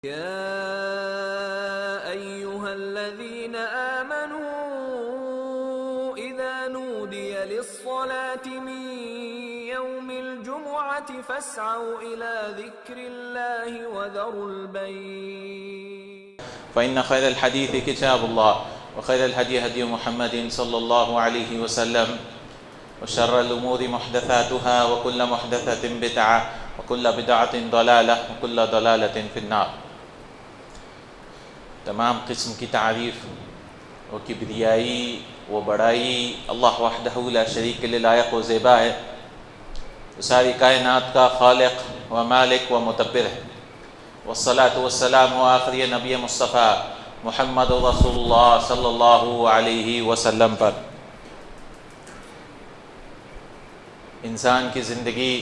يا أيها الذين آمنوا إذا نودي للصلاة من يوم الجمعة فاسعوا إلى ذكر الله وذروا البيع فإن خير الحديث كتاب الله وخير الهدي هدي محمد صلى الله عليه وسلم وشر الأمور محدثاتها وكل محدثة بدعة وكل بدعة ضلالة وكل ضلالة في النار۔ تمام قسم کی تعریف و کبریائی و بڑائی اللہ وحدہ لا شریک کے لائق و زیبا ہے، ساری کائنات کا خالق و مالک و مدبر ہے۔ والصلاة والسلام آخری نبی مصطفیٰ محمد رسول اللہ صلی اللہ علیہ وسلم پر۔ انسان کی زندگی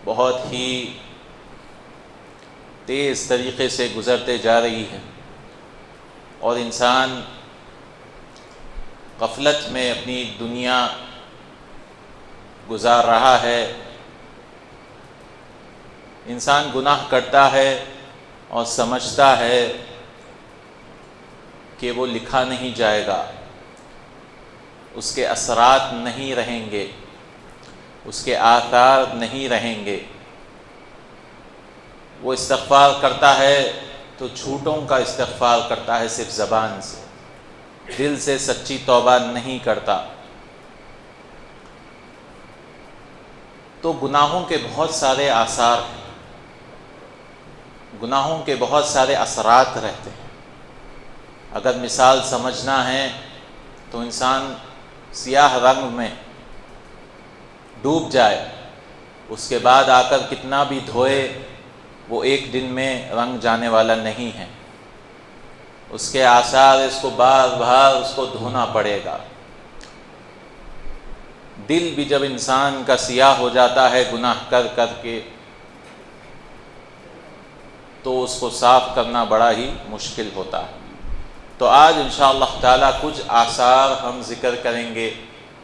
بہت ہی تیز طریقے سے گزرتے جا رہی ہے، اور انسان غفلت میں اپنی دنیا گزار رہا ہے۔ انسان گناہ کرتا ہے اور سمجھتا ہے کہ وہ لکھا نہیں جائے گا، اس کے اثرات نہیں رہیں گے، اس کے آثار نہیں رہیں گے۔ وہ استغفار کرتا ہے تو جھوٹوں کا استغفار کرتا ہے، صرف زبان سے، دل سے سچی توبہ نہیں کرتا۔ تو گناہوں کے بہت سارے آثار ہیں، گناہوں کے بہت سارے اثرات رہتے ہیں۔ اگر مثال سمجھنا ہے تو انسان سیاہ رنگ میں ڈوب جائے، اس کے بعد آ کر کتنا بھی دھوئے وہ ایک دن میں رنگ جانے والا نہیں ہے، اس کے آثار اس کو بار بار اس کو دھونا پڑے گا۔ دل بھی جب انسان کا سیاہ ہو جاتا ہے گناہ کر کر کے، تو اس کو صاف کرنا بڑا ہی مشکل ہوتا ہے۔ تو آج انشاءاللہ تعالی کچھ آثار ہم ذکر کریں گے،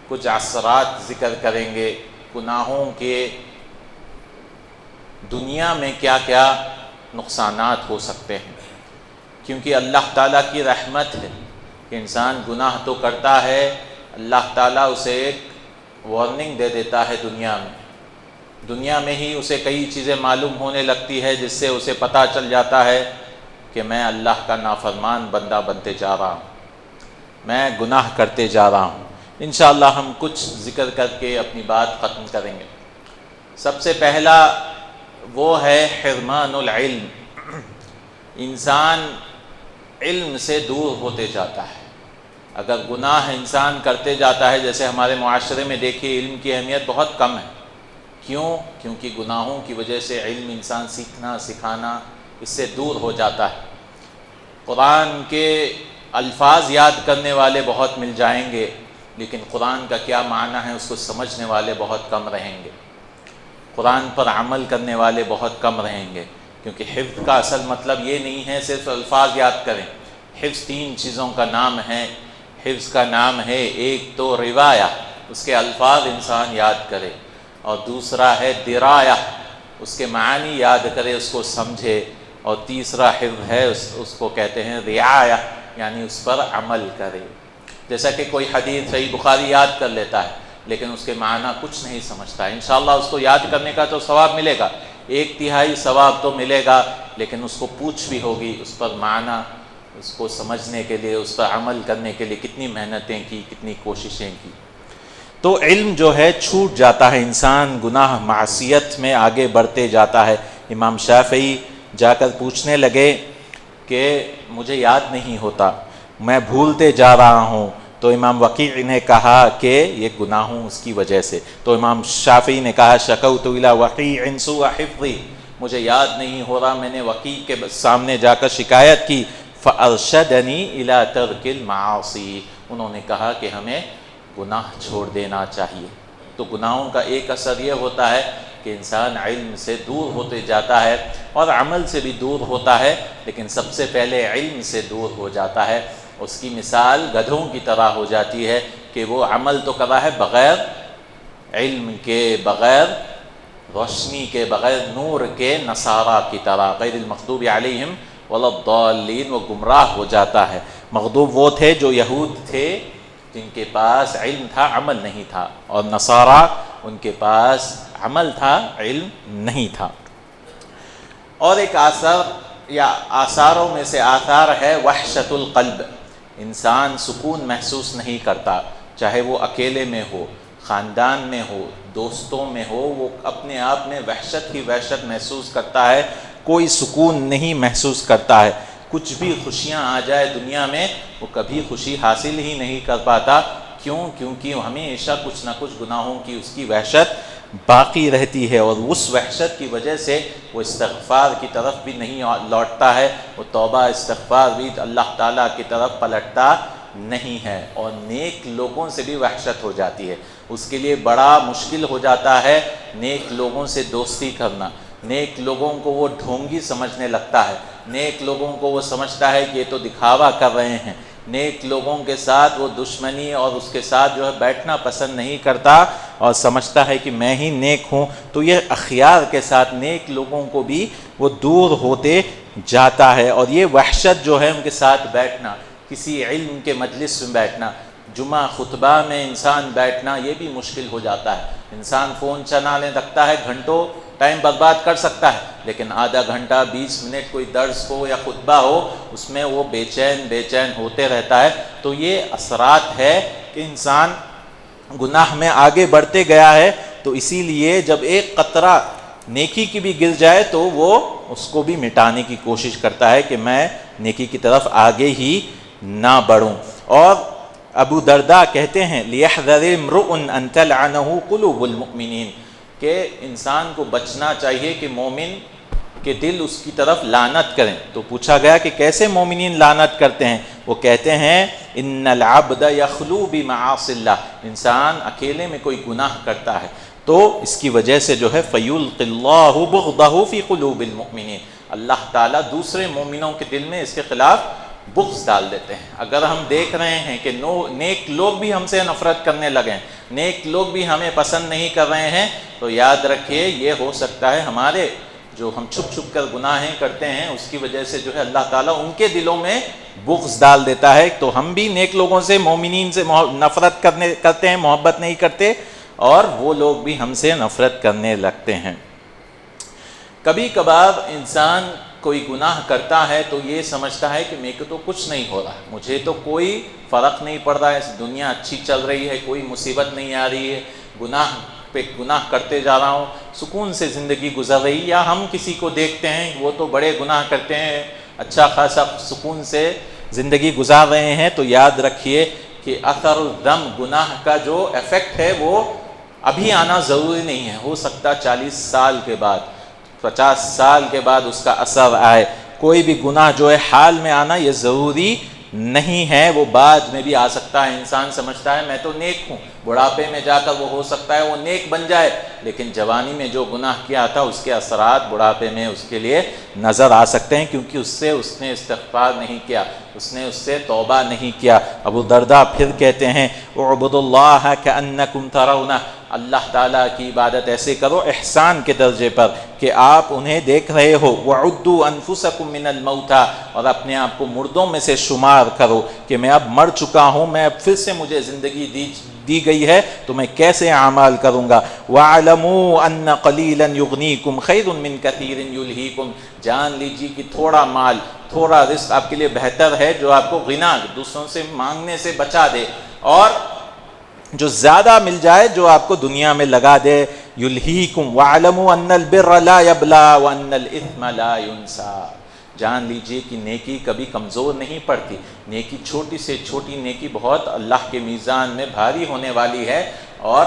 کچھ اثرات ذکر کریں گے گناہوں کے، دنیا میں کیا کیا نقصانات ہو سکتے ہیں۔ کیونکہ اللہ تعالیٰ کی رحمت ہے کہ انسان گناہ تو کرتا ہے، اللہ تعالیٰ اسے ایک وارننگ دے دیتا ہے دنیا میں ہی اسے کئی چیزیں معلوم ہونے لگتی ہے، جس سے اسے پتہ چل جاتا ہے کہ میں اللہ کا نافرمان بندہ بنتے جا رہا ہوں، میں گناہ کرتے جا رہا ہوں۔ انشاءاللہ ہم کچھ ذکر کر کے اپنی بات ختم کریں گے۔ سب سے پہلا وہ ہے حرمان العلم، انسان علم سے دور ہوتے جاتا ہے۔ اگر گناہ انسان کرتے جاتا ہے، جیسے ہمارے معاشرے میں دیکھیے علم کی اہمیت بہت کم ہے۔ کیوں؟ کیونکہ گناہوں کی وجہ سے علم انسان سیکھنا سکھانا اس سے دور ہو جاتا ہے۔ قرآن کے الفاظ یاد کرنے والے بہت مل جائیں گے، لیکن قرآن کا کیا معنی ہے اس کو سمجھنے والے بہت کم رہیں گے، قرآن پر عمل کرنے والے بہت کم رہیں گے۔ کیونکہ حفظ کا اصل مطلب یہ نہیں ہے صرف الفاظ یاد کریں۔ حفظ تین چیزوں کا نام ہے۔ حفظ کا نام ہے ایک تو روایہ، اس کے الفاظ انسان یاد کرے، اور دوسرا ہے درایا، اس کے معنی یاد کرے، اس کو سمجھے، اور تیسرا حفظ ہے اس کو کہتے ہیں رعایہ، یعنی اس پر عمل کرے۔ جیسا کہ کوئی حدیث صحیح بخاری یاد کر لیتا ہے لیکن اس کے معنی کچھ نہیں سمجھتا ہے، انشاءاللہ اس کو یاد کرنے کا تو ثواب ملے گا، 1/3 ثواب تو ملے گا، لیکن اس کو پوچھ بھی ہوگی، اس پر معنی اس کو سمجھنے کے لیے، اس پر عمل کرنے کے لیے کتنی محنتیں کی، کتنی کوششیں کی۔ تو علم جو ہے چھوٹ جاتا ہے، انسان گناہ معصیت میں آگے بڑھتے جاتا ہے۔ امام شافعی جا کر پوچھنے لگے کہ مجھے یاد نہیں ہوتا، میں بھولتے جا رہا ہوں، تو امام وقیع نے کہا کہ یہ گناہوں اس کی وجہ سے۔ تو امام شافعی نے کہا شکوت الی وقیع سوء حفظی، مجھے یاد نہیں ہو رہا، میں نے وقیع کے سامنے جا کر شکایت کی، فارشدنی الی ترک المعاصی، انہوں نے کہا کہ ہمیں گناہ چھوڑ دینا چاہیے۔ تو گناہوں کا ایک اثر یہ ہوتا ہے کہ انسان علم سے دور ہوتے جاتا ہے اور عمل سے بھی دور ہوتا ہے، لیکن سب سے پہلے علم سے دور ہو جاتا ہے۔ اس کی مثال گدھوں کی طرح ہو جاتی ہے کہ وہ عمل تو کر رہا ہے بغیر علم کے، بغیر روشنی کے بغیر نور کے نصارا کی طرح، غیر المغضوب علیہم ولا الضالین، وہ گمراہ ہو جاتا ہے۔ مغضوب وہ تھے جو یہود تھے جن کے پاس علم تھا عمل نہیں تھا، اور نصارا ان کے پاس عمل تھا علم نہیں تھا۔ اور ایک اثر یا آثاروں میں سے آثار ہے وحشت القلب، انسان سکون محسوس نہیں کرتا، چاہے وہ اکیلے میں ہو، خاندان میں ہو، دوستوں میں ہو، وہ اپنے آپ میں وحشت ہی وحشت محسوس کرتا ہے، کوئی سکون نہیں محسوس کرتا ہے۔ کچھ بھی خوشیاں آ جائے دنیا میں وہ کبھی خوشی حاصل ہی نہیں کر پاتا، کیوں؟ کیونکہ ہمیشہ کچھ نہ کچھ گناہوں کی اس کی وحشت باقی رہتی ہے، اور اس وحشت کی وجہ سے وہ استغفار کی طرف بھی نہیں لوٹتا ہے، وہ توبہ استغفار بھی اللہ تعالیٰ کی طرف پلٹتا نہیں ہے، اور نیک لوگوں سے بھی وحشت ہو جاتی ہے، اس کے لیے بڑا مشکل ہو جاتا ہے نیک لوگوں سے دوستی کرنا۔ نیک لوگوں کو وہ ڈھونگی سمجھنے لگتا ہے، نیک لوگوں کو وہ سمجھتا ہے کہ یہ تو دکھاوا کر رہے ہیں، نیک لوگوں کے ساتھ وہ دشمنی اور اس کے ساتھ جو ہے بیٹھنا پسند نہیں کرتا، اور سمجھتا ہے کہ میں ہی نیک ہوں۔ تو یہ اخیار کے ساتھ نیک لوگوں کو بھی وہ دور ہوتے جاتا ہے، اور یہ وحشت جو ہے ان کے ساتھ بیٹھنا، کسی علم کے مجلس میں بیٹھنا، جمعہ خطبہ میں انسان بیٹھنا، یہ بھی مشکل ہو جاتا ہے۔ انسان فون چلانے لگتا ہے، گھنٹوں ٹائم برباد کر سکتا ہے، لیکن آدھا گھنٹہ 20 منٹ کوئی درس ہو یا خطبہ ہو، اس میں وہ بے چین ہوتے رہتا ہے۔ تو یہ اثرات ہے کہ انسان گناہ میں آگے بڑھتے گیا ہے، تو اسی لیے جب ایک قطرہ نیکی کی بھی گر جائے تو وہ اس کو بھی مٹانے کی کوشش کرتا ہے کہ میں نیکی کی طرف آگے ہی نہ بڑھوں۔ اور ابو درداء کہتے ہیں لِيَحْذَرِ امْرُؤٌ أَن تَلْعَنَهُ قُلُوبُ الْمُؤْمِنِينَ، کہ انسان کو بچنا چاہیے کہ مومن کے دل اس کی طرف لعنت کریں۔ تو پوچھا گیا کہ کیسے مومنین لعنت کرتے ہیں؟ وہ کہتے ہیں ان العبد یخلو بمعاصی اللہ، انسان اکیلے میں کوئی گناہ کرتا ہے تو اس کی وجہ سے جو ہے فیلقی اللہ بغضہ فی قلوب المؤمنین، اللہ تعالیٰ دوسرے مومنوں کے دل میں اس کے خلاف بغض ڈال دیتے ہیں۔ اگر ہم دیکھ رہے ہیں کہ نیک لوگ بھی ہم سے نفرت کرنے لگے ہیں، نیک لوگ بھی ہمیں پسند نہیں کر رہے ہیں، تو یاد رکھیے یہ ہو سکتا ہے ہمارے جو ہم چھپ چھپ کر گناہیں کرتے ہیں اس کی وجہ سے جو ہے اللہ تعالیٰ ان کے دلوں میں بغض ڈال دیتا ہے۔ تو ہم بھی نیک لوگوں سے، مومنین سے نفرت کرتے ہیں، محبت نہیں کرتے، اور وہ لوگ بھی ہم سے نفرت کرنے لگتے ہیں۔ کبھی کبھار انسان کوئی گناہ کرتا ہے تو یہ سمجھتا ہے کہ میرے کو تو کچھ نہیں ہو رہا، مجھے تو کوئی فرق نہیں پڑ رہا ہے، دنیا اچھی چل رہی ہے، کوئی مصیبت نہیں آ رہی ہے، گناہ پہ گناہ کرتے جا رہا ہوں، سکون سے زندگی گزر رہی۔ یا ہم کسی کو دیکھتے ہیں وہ تو بڑے گناہ کرتے ہیں، اچھا خاصا سکون سے زندگی گزار رہے ہیں، تو یاد رکھیے کہ اثر الذنب، گناہ کا جو ایفیکٹ ہے وہ ابھی آنا ضروری نہیں ہے، ہو سکتا 40 سال کے بعد، 50 سال کے بعد اس کا اثر آئے۔ کوئی بھی گناہ جو ہے حال میں آنا یہ ضروری نہیں ہے، وہ بعد میں بھی آ سکتا ہے۔ انسان سمجھتا ہے میں تو نیک ہوں، بڑھاپے میں جا کر وہ ہو سکتا ہے وہ نیک بن جائے، لیکن جوانی میں جو گناہ کیا تھا اس کے اثرات بڑھاپے میں اس کے لیے نظر آ سکتے ہیں، کیونکہ اس نے استغفار نہیں کیا، اس نے توبہ نہیں کیا۔ ابو درداء پھر کہتے ہیں اعبدوا اللہ کأنکم ترونہ، اللہ تعالیٰ کی عبادت ایسے کرو احسان کے درجے پر کہ آپ انہیں دیکھ رہے ہو۔ وعدوا انفسکم من الموتى، اور اپنے آپ کو مردوں میں سے شمار کرو کہ میں اب مر چکا ہوں، میں اب پھر سے مجھے زندگی دی گئی ہے تو میں کیسے اعمال کروں گا۔ وَاعْلَمُوا أَنَّ قَلِيلًا يُغْنِيكُمْ خَيْرٌ مِّن كَثِيرٍ يُلْهِيكُمْ، جان لیجیے کہ تھوڑا مال، تھوڑا رزق آپ کے لیے بہتر ہے جو آپ کو غنا، دوسروں سے مانگنے سے بچا دے، اور جو زیادہ مل جائے جو آپ کو دنیا میں لگا دے۔ یلہیکم وَاعْلَمُوا أَنَّ الْبِرَّ لَا يَبْلَى وَأَنَّ الْإِثْمَ لَا يُنْسَى، جان لیجئے کہ نیکی کبھی کمزور نہیں پڑتی، نیکی چھوٹی سے چھوٹی نیکی بہت اللہ کے میزان میں بھاری ہونے والی ہے، اور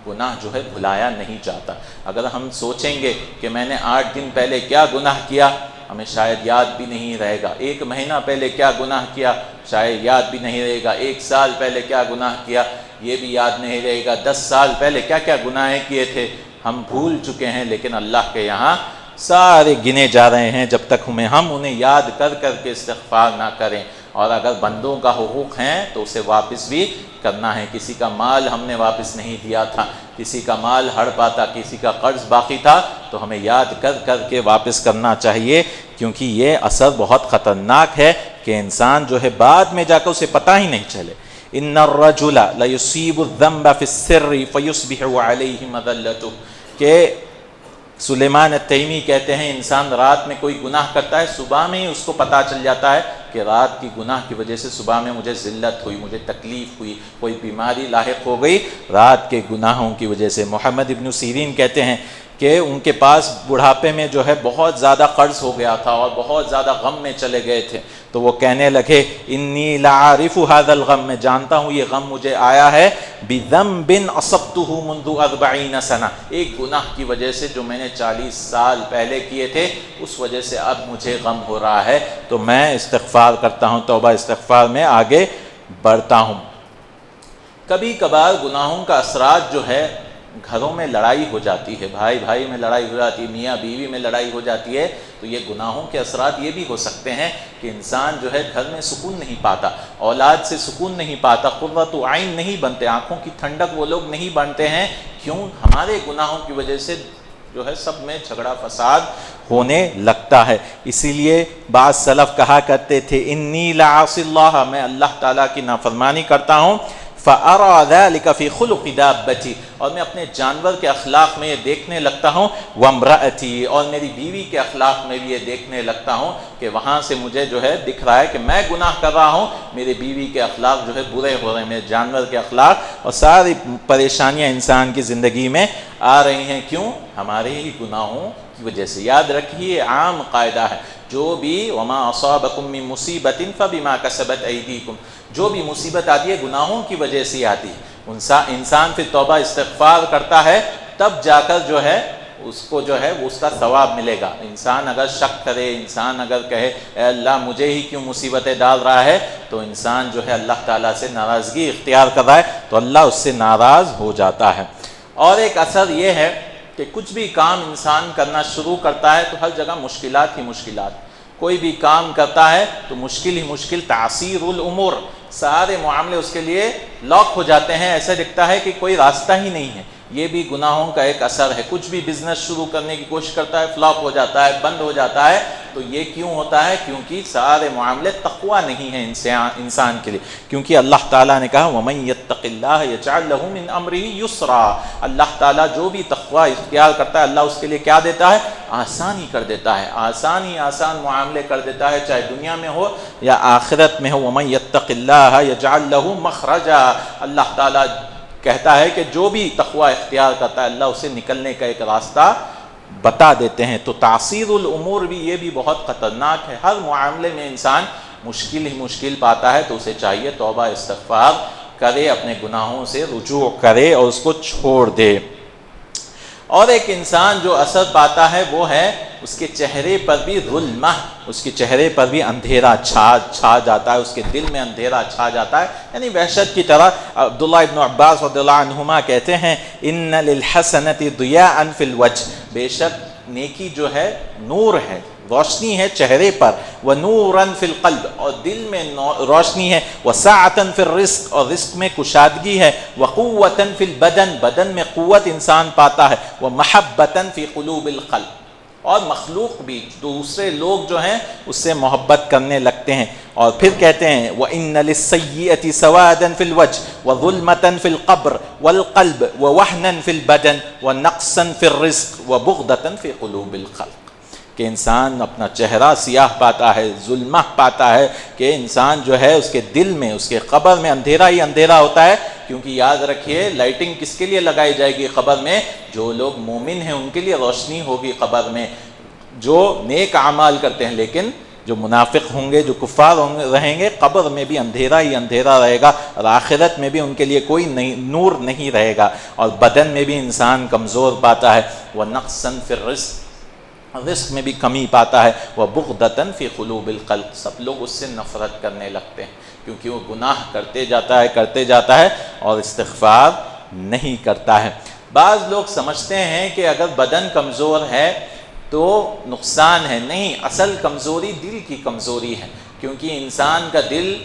گناہ جو ہے بھلایا نہیں جاتا۔ اگر ہم سوچیں گے کہ میں نے 8 دن پہلے کیا گناہ کیا، ہمیں شاید یاد بھی نہیں رہے گا۔ 1 مہینہ پہلے کیا گناہ کیا، شاید یاد بھی نہیں رہے گا۔ 1 سال پہلے کیا گناہ کیا، یہ بھی یاد نہیں رہے گا۔ 10 سال پہلے کیا کیا گناہ کیے تھے ہم بھول چکے ہیں، لیکن اللہ کے یہاں سارے گنے جا رہے ہیں جب تک ہم انہیں یاد کر کے استغفار نہ کریں۔ اور اگر بندوں کا حقوق ہیں تو اسے واپس بھی کرنا ہے. کسی کا مال ہم نے واپس نہیں دیا تھا، کسی کا مال ہڑپا تھا، کسی کا قرض باقی تھا، تو ہمیں یاد کر کر کے واپس کرنا چاہیے، کیونکہ یہ اثر بہت خطرناک ہے کہ انسان جو ہے بعد میں جا کر اسے پتہ ہی نہیں چلے. ان الرجل لیصیب الذنب فی السر فیصبح علیہ مذلۃ، کہ سلیمان التیمی کہتے ہیں انسان رات میں کوئی گناہ کرتا ہے، صبح میں ہی اس کو پتہ چل جاتا ہے کہ رات کی گناہ کی وجہ سے صبح میں مجھے ذلت ہوئی، مجھے تکلیف ہوئی، کوئی بیماری لاحق ہو گئی رات کے گناہوں کی وجہ سے. محمد ابن سیرین کہتے ہیں کہ ان کے پاس بڑھاپے میں جو ہے بہت زیادہ قرض ہو گیا تھا اور بہت زیادہ غم میں چلے گئے تھے، تو وہ کہنے لگے انی لعارف هذا الغم، میں جانتا ہوں یہ غم مجھے آیا ہے بذنب اصبته منذ 40 سنہ، ایک گناہ کی وجہ سے جو میں نے 40 سال پہلے کیے تھے اس وجہ سے اب مجھے غم ہو رہا ہے، تو میں استغفار کرتا ہوں، توبہ استغفار میں آگے بڑھتا ہوں. کبھی کبھار گناہوں کا اثرات جو ہے گھروں میں لڑائی ہو جاتی ہے، بھائی بھائی میں لڑائی ہو جاتی ہے، میاں بیوی میں لڑائی ہو جاتی ہے، تو یہ گناہوں کے اثرات یہ بھی ہو سکتے ہیں کہ انسان جو ہے گھر میں سکون نہیں پاتا، اولاد سے سکون نہیں پاتا، قرۃ عین نہیں بنتے، آنکھوں کی ٹھنڈک وہ لوگ نہیں بنتے ہیں. کیوں؟ ہمارے گناہوں کی وجہ سے جو ہے سب میں جھگڑا فساد ہونے لگتا ہے. اسی لیے بعض سلف کہا کرتے تھے انی لعاصی اللہ، میں اللہ تعالیٰ کی نافرمانی کرتا ہوں، فَأَرَى ذَلِكَ فِي خُلُقِ دَابَّتِي، اور میں اپنے جانور کے اخلاق میں یہ دیکھنے لگتا ہوں، وَامْرَأَتِي، اور میری بیوی کے اخلاق میں بھی یہ دیکھنے لگتا ہوں کہ وہاں سے مجھے جو ہے دکھ رہا ہے کہ میں گناہ کر رہا ہوں، میرے بیوی کے اخلاق جو ہے برے ہو رہے ہیں، میرے جانور کے اخلاق، اور ساری پریشانیاں انسان کی زندگی میں آ رہی ہیں. کیوں؟ ہمارے ہی گناہوں کی وجہ سے. یاد رکھیے عام قاعدہ ہے، جو بھی وما اصابکم من مصیبت فبما کسبت ایدیکم، جو بھی مصیبت آتی ہے گناہوں کی وجہ سے آتی ہے. انسان پھر توبہ استغفار کرتا ہے تب جا کر جو ہے اس کو جو ہے اس کا ثواب ملے گا. انسان اگر شک کرے، انسان اگر کہے اے اللہ مجھے ہی کیوں مصیبتیں ڈال رہا ہے، تو انسان جو ہے اللہ تعالیٰ سے ناراضگی اختیار کر رہا ہے، تو اللہ اس سے ناراض ہو جاتا ہے. اور ایک اثر یہ ہے کہ کچھ بھی کام انسان کرنا شروع کرتا ہے تو ہر جگہ مشکلات ہی مشکلات، کوئی بھی کام کرتا ہے تو مشکل ہی مشکل، تعسیر الامور، سارے معاملے اس کے لیے لاک ہو جاتے ہیں، ایسا دکھتا ہے کہ کوئی راستہ ہی نہیں ہے. یہ بھی گناہوں کا ایک اثر ہے. کچھ بھی بزنس شروع کرنے کی کوشش کرتا ہے، فلاپ ہو جاتا ہے، بند ہو جاتا ہے. تو یہ کیوں ہوتا ہے؟ کیونکہ سارے معاملے تقویٰ نہیں ہیں انسان کے لیے. کیونکہ اللہ تعالیٰ نے کہا وَمَن يَتَّقِ اللَّهَ يَجْعَلْ لَهُ مِنْ أَمْرِهِ يُسْرًا، اللہ تعالیٰ جو بھی تقویٰ اختیار کرتا ہے اللہ اس کے لیے کیا دیتا ہے؟ آسانی کر دیتا ہے، آسان معاملے کر دیتا ہے، چاہے دنیا میں ہو یا آخرت میں ہو. وَمَن يَتَّقِ اللَّهَ يَجْعَلْ لَهُ مَخْرَجًا، اللہ تعالیٰ کہتا ہے کہ جو بھی تقویٰ اختیار کرتا ہے اللہ اسے نکلنے کا ایک راستہ بتا دیتے ہیں. تو تعسیر الامور بھی یہ بھی بہت خطرناک ہے. ہر معاملے میں انسان مشکل ہی مشکل پاتا ہے، تو اسے چاہیے توبہ استغفار کرے، اپنے گناہوں سے رجوع کرے اور اس کو چھوڑ دے. اور ایک انسان جو اثر پاتا ہے وہ ہے اس کے چہرے پر بھی ظلمہ، اس کے چہرے پر بھی اندھیرا چھا جاتا ہے، اس کے دل میں اندھیرا چھا جاتا ہے، یعنی وحشت کی طرح. عبداللہ ابن عباس رضی اللہ عنہما کہتے ہیں ان للحسنۃ ضیاء فی الوجہ، بے شک نیکی جو ہے نور ہے، روشنی ہے چہرے پر، وَنُورًا فِي الْقَلْبِ، اور دل میں روشنی ہے، وَسَعَةً فِي الرِّزْقِ، اور رزق میں کشادگی ہے، وَقُوَّةً فِي الْبَدَنِ، بدن میں قوت انسان پاتا ہے، وَمَحَبَّةً فِي قُلُوبِ الْخَلْقِ، اور مخلوق بھی دوسرے لوگ جو ہیں اس سے محبت کرنے لگتے ہیں. اور پھر کہتے ہیں وَإِنَّ لِلسَّيِّئَةِ سَوَادًا فِي الْوَجْهِ وَظُلْمَةً فِي الْقَبْرِ وَالْقَلْبِ وَوَهْنًا فِي الْبَدَنِ وَنَقْصًا فِي الرِّزْقِ وَبُغْضَةً فِي قُلُوبِ الْخَلْقِ، کہ انسان اپنا چہرہ سیاہ پاتا ہے، ظلمہ پاتا ہے، کہ انسان جو ہے اس کے دل میں، اس کے قبر میں اندھیرا ہی اندھیرا ہوتا ہے. کیونکہ یاد رکھیے لائٹنگ کس کے لیے لگائی جائے گی قبر میں؟ جو لوگ مومن ہیں ان کے لیے روشنی ہوگی قبر میں، جو نیک اعمال کرتے ہیں. لیکن جو منافق ہوں گے، جو کفار رہیں گے، قبر میں بھی اندھیرا ہی اندھیرا رہے گا، اور آخرت میں بھی ان کے لیے کوئی نور نہیں رہے گا. اور بدن میں بھی انسان کمزور پاتا ہے، وَنَقْصًا فِي الرِّزْقِ، رزق میں بھی کمی پاتا ہے، وَبُغْضَةً فِي قُلُوبِ الْخَلْقِ، سب لوگ اس سے نفرت کرنے لگتے ہیں کیونکہ وہ گناہ کرتے جاتا ہے اور استغفار نہیں کرتا ہے. بعض لوگ سمجھتے ہیں کہ اگر بدن کمزور ہے تو نقصان ہے، نہیں، اصل کمزوری دل کی کمزوری ہے، کیونکہ انسان کا دل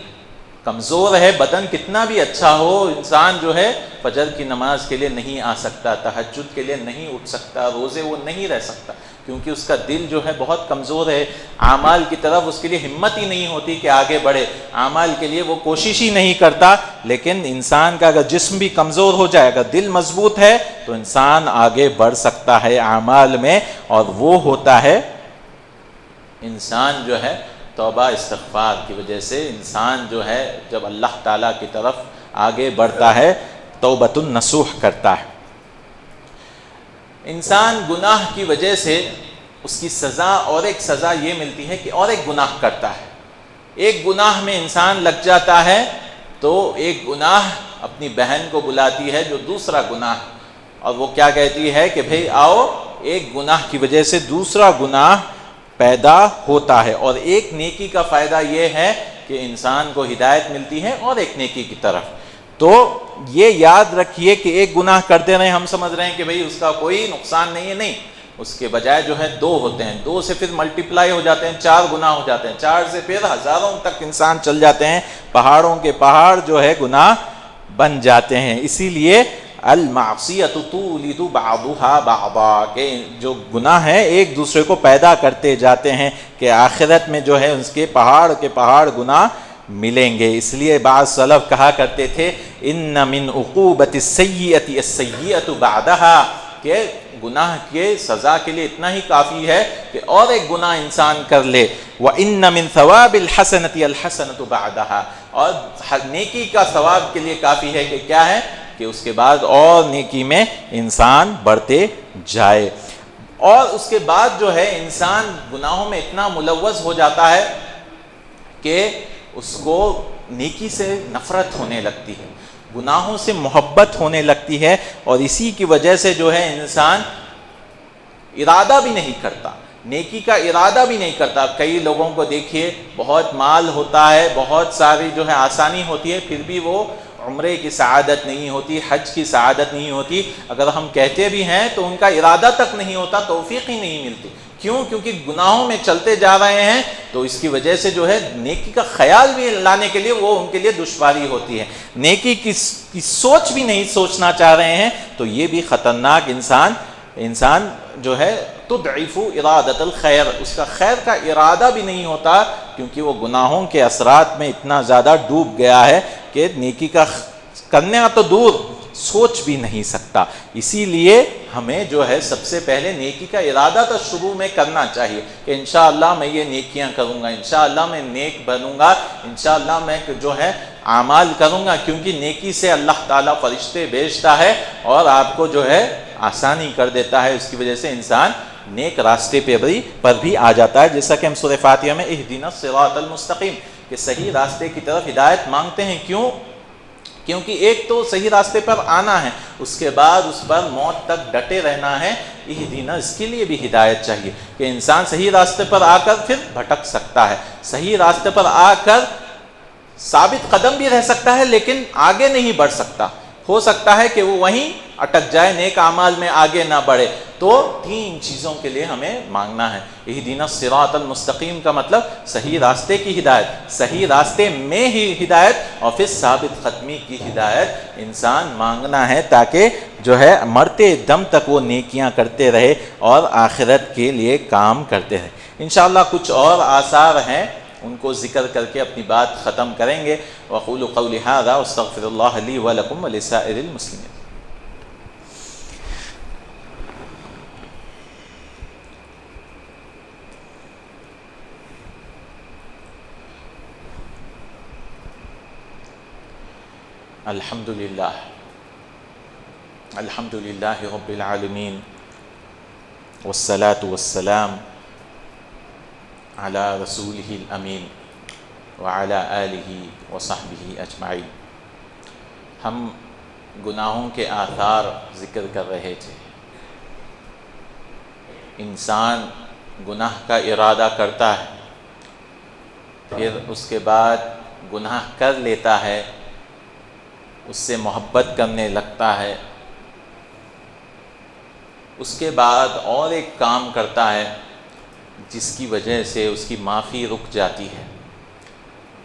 کمزور ہے، بدن کتنا بھی اچھا ہو، انسان جو ہے فجر کی نماز کے لیے نہیں آ سکتا، تہجد کے لیے نہیں اٹھ سکتا، روزے وہ نہیں رہ سکتا، کیونکہ اس کا دل جو ہے بہت کمزور ہے، اعمال کی طرف اس کے لیے ہمت ہی نہیں ہوتی کہ آگے بڑھے، اعمال کے لیے وہ کوشش ہی نہیں کرتا۔ لیکن انسان کا اگر جسم بھی کمزور ہو جائے، اگر دل مضبوط ہے تو انسان آگے بڑھ سکتا ہے اعمال میں، اور وہ ہوتا ہے انسان جو ہے توبہ استغفار کی وجہ سے، انسان جو ہے جب اللہ تعالیٰ کی طرف آگے بڑھتا ہے توبۃ النصوح کرتا ہے۔ انسان گناہ کی وجہ سے اس کی سزا، اور ایک سزا یہ ملتی ہے کہ اور ایک گناہ کرتا ہے، ایک گناہ میں انسان لگ جاتا ہے تو ایک گناہ اپنی بہن کو بلاتی ہے جو دوسرا گناہ، اور وہ کیا کہتی ہے کہ بھئی آؤ، ایک گناہ کی وجہ سے دوسرا گناہ پیدا ہوتا ہے، اور ایک نیکی کا فائدہ یہ ہے کہ انسان کو ہدایت ملتی ہے اور ایک نیکی کی طرف۔ تو یہ یاد رکھیے کہ ایک گناہ کرتے رہے، ہم سمجھ رہے ہیں کہ بھئی اس کا کوئی نقصان نہیں ہے، نہیں، اس کے بجائے جو ہے 2 ہوتے ہیں، 2 سے پھر ملٹیپلائی ہو جاتے ہیں، 4 گناہ ہو جاتے ہیں، 4 سے پھر ہزاروں تک انسان چل جاتے ہیں، پہاڑوں کے پہاڑ جو ہے گناہ بن جاتے ہیں۔ اسی لیے المعصیۃ تولد بعضها بعضا، کہ جو گناہ ہیں ایک دوسرے کو پیدا کرتے جاتے ہیں، کہ آخرت میں جو ہے اس کے پہاڑ گناہ ملیں گے۔ اس لیے بعض سلف کہا کرتے تھے ان من عقوبۃ السیئۃ السیئۃ بعدها، کہ گناہ کے سزا کے لیے اتنا ہی کافی ہے کہ اور ایک گناہ انسان کر لے، وَإِنَّ مِن ثَوَابِ الْحَسَنَةِ الْحَسَنَةُ بَعْدَهَا، اور نیکی کا ثواب کے لیے کافی ہے کہ کیا ہے کہ اس کے بعد اور نیکی میں انسان بڑھتے جائے۔ اور اس کے بعد جو ہے انسان گناہوں میں اتنا ملوث ہو جاتا ہے کہ اس کو نیکی سے نفرت ہونے لگتی ہے، گناہوں سے محبت ہونے لگتی ہے، اور اسی کی وجہ سے جو ہے انسان ارادہ بھی نہیں کرتا، نیکی کا ارادہ بھی نہیں کرتا۔ کئی لوگوں کو دیکھیے بہت مال ہوتا ہے، بہت ساری جو ہے آسانی ہوتی ہے، پھر بھی وہ عمرے کی سعادت نہیں ہوتی، حج کی سعادت نہیں ہوتی، اگر ہم کہتے بھی ہیں تو ان کا ارادہ تک نہیں ہوتا، توفیق ہی نہیں ملتی۔ کیوں؟ کیونکہ گناہوں میں چلتے جا رہے ہیں، تو اس کی وجہ سے جو ہے نیکی کا خیال بھی لانے کے لیے وہ ان کے لیے دشواری ہوتی ہے، نیکی کی سوچ بھی نہیں سوچنا چاہ رہے ہیں، تو یہ بھی خطرناک انسان جو ہے تضعف ارادۃ الخیر، اس کا خیر کا ارادہ بھی نہیں ہوتا، کیونکہ وہ گناہوں کے اثرات میں اتنا زیادہ ڈوب گیا ہے کہ نیکی کا کرنے کا تو دور سوچ بھی نہیں سکتا۔ اسی لیے ہمیں جو ہے سب سے پہلے نیکی کا ارادہ تو شروع میں کرنا چاہیے کہ انشاءاللہ میں یہ نیکیاں کروں گا، انشاءاللہ میں نیک بنوں گا، انشاءاللہ میں جو ہے اعمال کروں گا، کیونکہ نیکی سے اللہ تعالیٰ فرشتے بھیجتا ہے اور آپ کو جو ہے آسانی کر دیتا ہے، اس کی وجہ سے انسان نیک راستے پر بھی آ جاتا ہے، جیسا کہ ہم سورہ فاتحہ میں اہدنا الصراط المستقیم، کہ صحیح راستے کی طرف ہدایت مانگتے ہیں۔ کیوں؟ کیونکہ ایک تو صحیح راستے پر آنا ہے، اس کے بعد اس پر موت تک ڈٹے رہنا ہے، اہدنا، اس کے لیے بھی ہدایت چاہیے کہ انسان صحیح راستے پر آ کر پھر بھٹک سکتا ہے، صحیح راستے پر آ کر ثابت قدم بھی رہ سکتا ہے لیکن آگے نہیں بڑھ سکتا، ہو سکتا ہے کہ وہ وہیں اٹک جائے، نیک اعمال میں آگے نہ بڑھے۔ تو 3 چیزوں کے لیے ہمیں مانگنا ہے، اہدنا الصراط المستقیم کا مطلب صحیح راستے کی ہدایت، صحیح راستے میں ہی ہدایت، اور پھر ثابت قدمی کی ہدایت انسان مانگنا ہے، تاکہ جو ہے مرتے دم تک وہ نیکیاں کرتے رہے اور آخرت کے لیے کام کرتے رہے۔ انشاءاللہ کچھ اور آثار ہیں، ان کو ذکر کر کے اپنی بات ختم کریں گے۔ وَقُولُوا قَوْلِي هَٰذَا وَاسْتَغْفِرُوا اللَّهَ لِي وَلَكُمْ وَلِسَائِرِ الْمُسْلِمِينَ۔ الحمد للہ رب العالمین، والصلاة والسلام علی رسولہ الامین وعلی آلہ وصحبہ اجمعین۔ ہم گناہوں کے آثار ذکر کر رہے تھے۔ انسان گناہ کا ارادہ کرتا ہے، پھر اس کے بعد گناہ کر لیتا ہے، اس سے محبت کرنے لگتا ہے، اس کے بعد اور ایک کام کرتا ہے جس کی وجہ سے اس کی معافی رک جاتی ہے.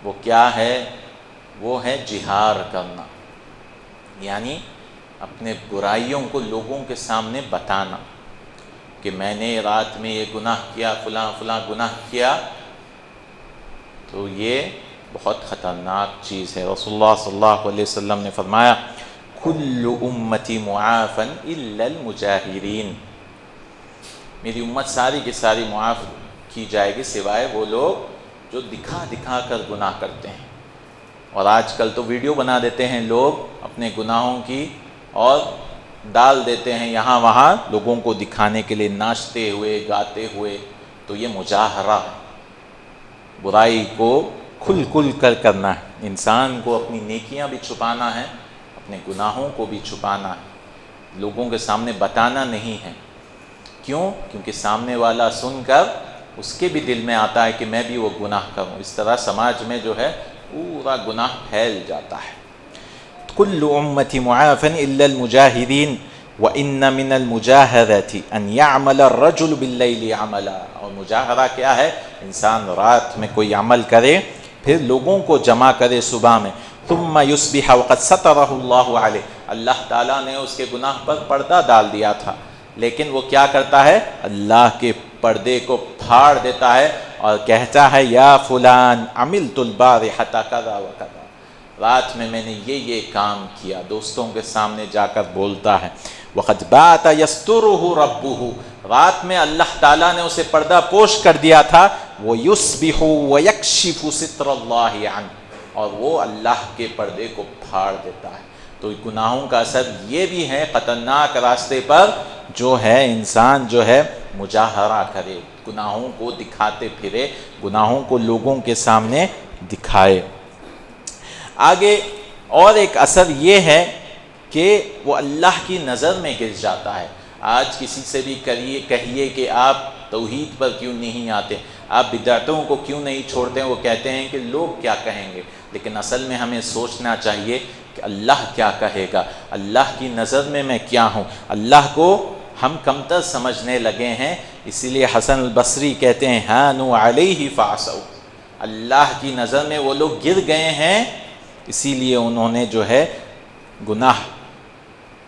وہ کیا ہے؟ وہ ہے جہار کرنا، یعنی اپنے برائیوں کو لوگوں کے سامنے بتانا کہ میں نے رات میں یہ گناہ کیا، فلاں فلاں گناہ کیا. تو یہ بہت خطرناک چیز ہے. رسول اللہ صلی اللہ علیہ وسلم نے فرمایا کل امتی معافا الا المجاہرین، میری امت ساری کی ساری معاف کی جائے گی سوائے وہ لوگ جو دکھا دکھا کر گناہ کرتے ہیں. اور آج کل تو ویڈیو بنا دیتے ہیں لوگ اپنے گناہوں کی اور ڈال دیتے ہیں یہاں وہاں لوگوں کو دکھانے کے لیے، ناچتے ہوئے گاتے ہوئے. تو یہ مجاہرہ ہے، برائی کو کھل کھل کر کرنا ہے. انسان کو اپنی نیکیاں بھی چھپانا ہے، اپنے گناہوں کو بھی چھپانا ہے، لوگوں کے سامنے بتانا نہیں ہے. کیوں؟ کیونکہ سامنے والا سن کر اس کے بھی دل میں آتا ہے کہ میں بھی وہ گناہ کروں. اس طرح سماج میں جو ہے پورا گناہ پھیل جاتا ہے. کل امتی معافا الا المجاہرین وان من المجاہرۃ ان یعمل الرجل باللیل عملا. اور مجاہرہ کیا ہے؟ انسان رات میں کوئی عمل کرے پھر لوگوں کو جمع کرے صبح میں. ثم یصبح وقد سترہ اللہ علیہ، اللہ تعالیٰ نے اس کے گناہ پر پردہ ڈال دیا تھا، لیکن وہ کیا کرتا ہے؟ اللہ کے پردے کو پھاڑ دیتا ہے اور کہتا ہے یا فلان عملت البارحۃ کذا وکذا، رات میں نے یہ کام کیا. دوستوں کے سامنے جا کر بولتا ہے. وقد بات یسترہ ربہ، رات میں اللہ تعالیٰ نے اسے پردہ پوش کر دیا تھا. ویصبح ویکشف ستر اللہ عنہ، اور وہ اللہ کے پردے کو پھاڑ دیتا ہے. تو گناہوں کا اثر یہ بھی ہے خطرناک راستے پر جو ہے انسان جو ہے مجاہرہ کرے، گناہوں کو دکھاتے پھرے، گناہوں کو لوگوں کے سامنے دکھائے. آگے اور ایک اثر یہ ہے کہ وہ اللہ کی نظر میں گر جاتا ہے. آج کسی سے بھی کہیے کہ آپ توحید پر کیوں نہیں آتے، آپ بدعتوں کو کیوں نہیں چھوڑتے ہیں، وہ کہتے ہیں کہ لوگ کیا کہیں گے. لیکن اصل میں ہمیں سوچنا چاہیے کہ اللہ کیا کہے گا، اللہ کی نظر میں کیا ہوں. اللہ کو ہم کمتر سمجھنے لگے ہیں، اسی لیے حسن البصری کہتے ہیں ہانوا علیہ فعصوا، اللہ کی نظر میں وہ لوگ گر گئے ہیں اسی لیے انہوں نے جو ہے گناہ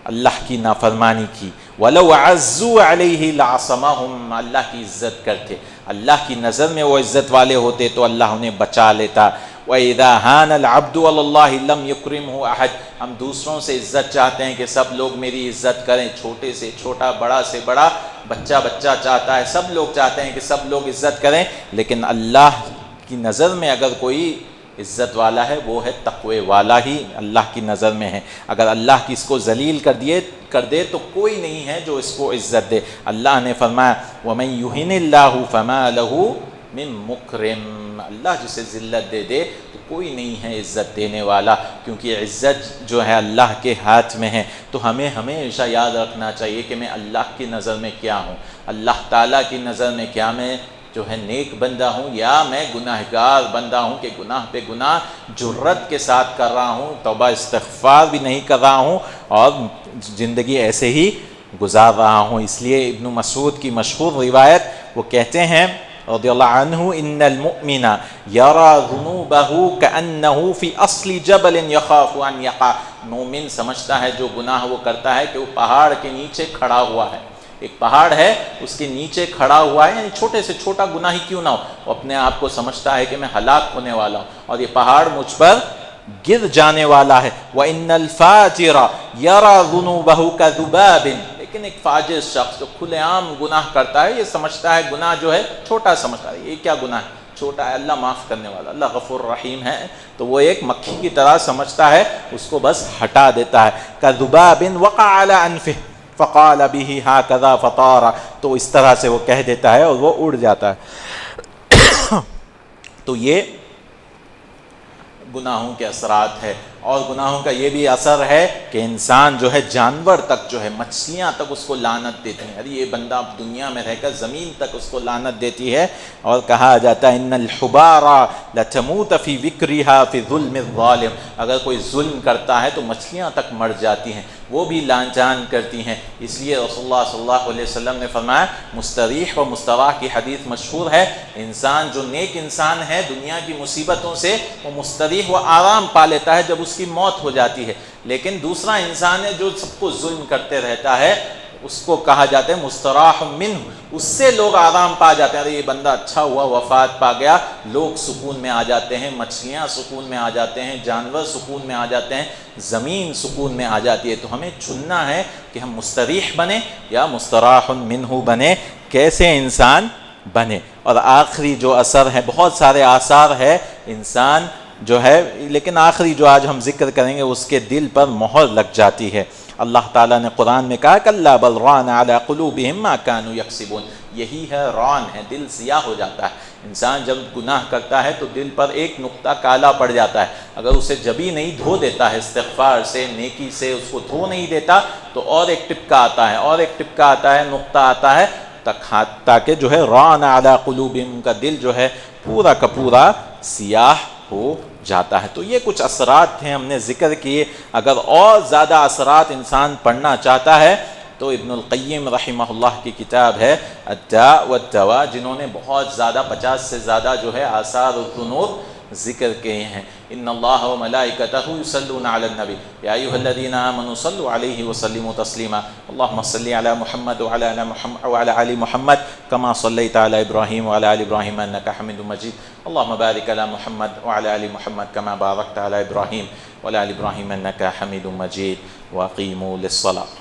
اللہ کی نافرمانی کی. وَلَوْ عَزُّوا عَلَيْهِ لَعَصَمَهُمْ، اللہ کی عزت کرتے، اللہ کی نظر میں وہ عزت والے ہوتے تو اللہ انہیں بچا لیتا. وَإِذَا هَانَ الْعَبْدُ عَلَى اللَّهِ لَمْ يُكْرِمْهُ أَحَدٌ، ہم دوسروں سے عزت چاہتے ہیں کہ سب لوگ میری عزت کریں، چھوٹے سے چھوٹا، بڑا سے بڑا، بچہ چاہتا ہے، سب لوگ چاہتے ہیں کہ سب لوگ عزت کریں. لیکن اللہ کی نظر میں اگر کوئی عزت والا ہے وہ ہے تقوی والا ہی اللہ کی نظر میں ہے. اگر اللہ کی اس کو ذلیل کر دے تو کوئی نہیں ہے جو اس کو عزت دے. اللہ نے فرمایا وَمَن يُهِنِ اللَّهُ فَمَا لَهُ مِن مُكْرِمٍ، اللہ جسے ذلت دے تو کوئی نہیں ہے عزت دینے والا، کیونکہ عزت جو ہے اللہ کے ہاتھ میں ہے. تو ہمیں ہمیشہ یاد رکھنا چاہیے کہ میں اللہ کی نظر میں کیا ہوں، اللہ تعالیٰ کی نظر میں کیا میں جو ہے نیک بندہ ہوں یا میں گناہگار بندہ ہوں کہ گناہ پہ گناہ جرت کے ساتھ کر رہا ہوں، توبہ استغفار بھی نہیں کر رہا ہوں اور زندگی ایسے ہی گزار رہا ہوں. اس لیے ابن مسعود کی مشہور روایت وہ کہتے ہیں رضی اللہ عنہ ان المؤمن یرا ذنوبہ کأنہ فی اصل جبل یخاف ان یقع، مومن سمجھتا ہے جو گناہ وہ کرتا ہے کہ وہ پہاڑ کے نیچے کھڑا ہوا ہے. ایک پہاڑ ہے اس کے نیچے کھڑا ہوا ہے، یعنی چھوٹے سے چھوٹا گناہ ہی کیوں نہ ہو وہ اپنے آپ کو سمجھتا ہے کہ میں ہلاک ہونے والا ہوں اور یہ پہاڑ مجھ پر گر جانے والا ہے. وَإِنَّ الْفَاجِرَ يَرَى ذُنُوبَهُ كَذُبَابٍ، لیکن ایک فاجر شخص جو کھلے عام گناہ کرتا ہے یہ سمجھتا ہے گناہ جو ہے چھوٹا سمجھتا ہے، یہ کیا گناہ ہے، چھوٹا ہے، اللہ معاف کرنے والا، اللہ غفور رحیم ہے. تو وہ ایک مکھی کی طرح سمجھتا ہے، اس کو بس ہٹا دیتا ہے. كَذُبَابٍ وَقَعَ عَلَى أَنفِهِ فقال به هكذا فطار، تو اس طرح سے وہ کہہ دیتا ہے اور وہ اڑ جاتا ہے. تو یہ گناہوں کے اثرات ہے. اور گناہوں کا یہ بھی اثر ہے کہ انسان جو ہے جانور تک جو ہے مچھلیاں تک اس کو لعنت دیتی ہیں. ارے یہ بندہ دنیا میں رہ کر زمین تک اس کو لعنت دیتی ہے. اور کہا جاتا ہے ان الحبار لتموت فی وکرھا فی ظلم الظالم. اگر کوئی ظلم کرتا ہے تو مچھلیاں تک مر جاتی ہیں, وہ بھی لعن جان کرتی ہیں. اس لیے رسول اللہ صلی اللہ علیہ وسلم نے فرمایا, مستریح و مستراح کی حدیث مشہور ہے, انسان جو نیک انسان ہے دنیا کی مصیبتوں سے وہ مستریح و آرام پا لیتا ہے جب اس کی موت ہو جاتی ہے. لیکن دوسرا انسان ہے جو سب کو ظلم کرتے رہتا ہے, اس کو کہا جاتا ہے مستراح منہ, اس سے لوگ آرام پا جاتے ہیں. ارے یہ بندہ اچھا ہوا وفات پا گیا, لوگ سکون میں آ جاتے ہیں, مچھلیاں سکون میں آ جاتے ہیں, جانور سکون میں آ جاتے ہیں, زمین سکون میں آ جاتی ہے. تو ہمیں چننا ہے کہ ہم مستریح بنیں یا مستراح منہ بنیں, کیسے انسان بنے. اور آخری جو اثر ہے, بہت سارے آثار ہے انسان جو ہے, لیکن آخری جو آج ہم ذکر کریں گے اس کے دل پر مہر لگ جاتی ہے. اللہ تعالیٰ نے قرآن میں کہا کلا بل ران علی قلوبہم ما کانوا یکسبون. یہی ہے ران ہے, دل سیاہ ہو جاتا ہے. انسان جب گناہ کرتا ہے تو دل پر ایک نقطہ کالا پڑ جاتا ہے. اگر اسے جبھی نہیں دھو دیتا ہے استغفار سے, نیکی سے اس کو دھو نہیں دیتا, تو اور ایک ٹپکا آتا ہے, اور ایک ٹپکا آتا ہے, نقطہ آتا ہے, تاکہ جو ہے ران علی قلوبہم کا دل جو ہے پورا کا پورا سیاہ ہو جاتا ہے. تو یہ کچھ اثرات ہیں ہم نے ذکر کیے. اگر اور زیادہ اثرات انسان پڑھنا چاہتا ہے تو ابن القیم رحمہ اللہ کی کتاب ہے الداء والدواء, جنہوں نے بہت زیادہ 50 سے زیادہ جو ہے آثار الذنوب ذکر کیے ہیں. ان اللہ و ملائکتہ یصلون علی النبی یا ایھا الذین آمنوا صلوا علیہ وسلموا تسلیما. اللهم صل علی محمد وعلی آل محمد کما صلیت علی ابراہیم وعلی آل ابراہیم انک حمید مجید. اللهم بارک علی محمد وعلی آل محمد کما بارکت علی ابراہیم وعلی آل ابراہیم انک حمید مجید. واقیموا للصلاۃ.